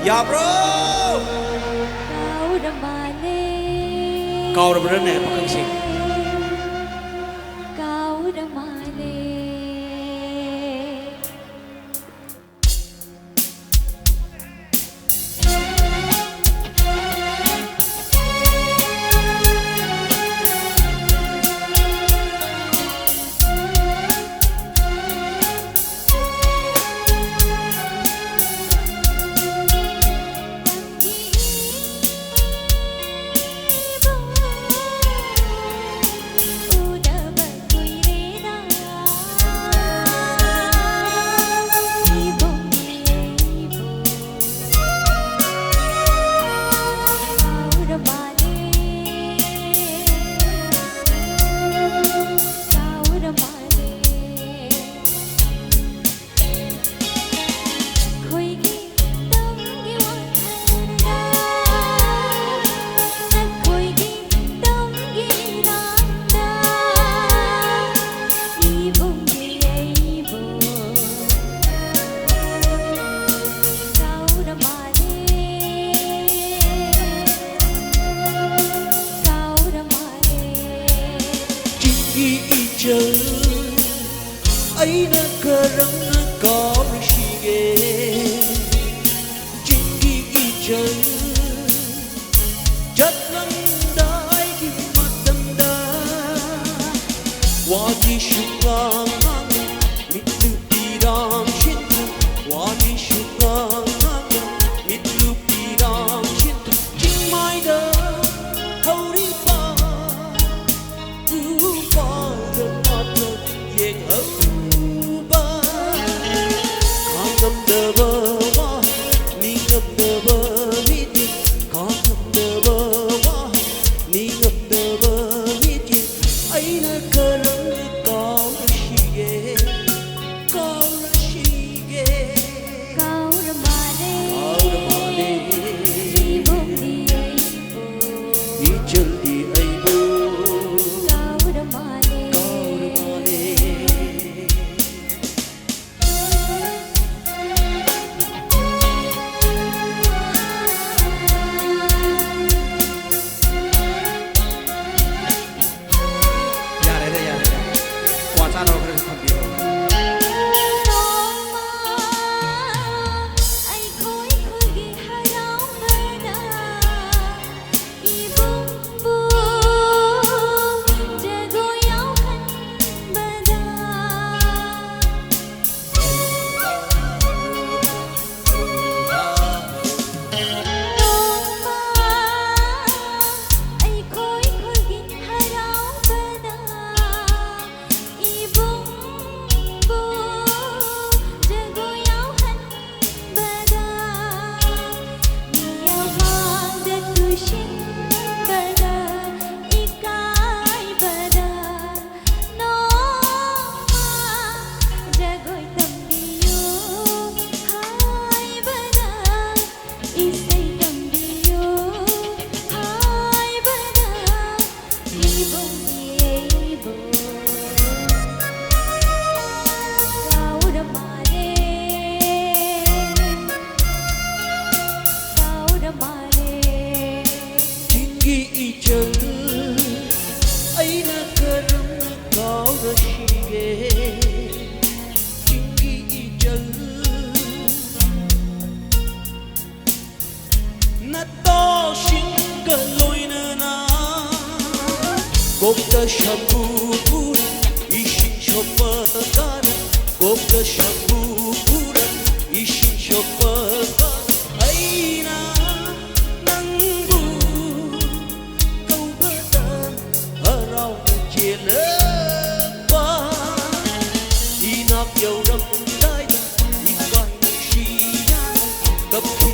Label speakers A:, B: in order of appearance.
A: Ya bro. Kau udah bener nih pakai sih.
B: Kau udah male.
A: Aina karang kau shige Jingi ijal Jatlang dai ki matanda Wadi shukang mitlu pirang shintu Wadi shukang mitlu pirang shintu Jing mai da hori pa pa da mata yeng hau ngâm đờ bơ hoa ni ngâm đờ bơ mi tiền có ngâm đờ bơ hoa ni ngâm đờ bơ mi tiền ấy là cơ răng có shi ghê có shi ghê
B: Kau udah male. Ibung di aibu.
A: đi chân đi ấy bơ
B: Kau udah male.
A: Gopta shabu pura ishin shopagana Gopta shabu pura ishin shopagana Aina nangbu kau badan harau jelekwa Inak yau ram dai ikai shina tapi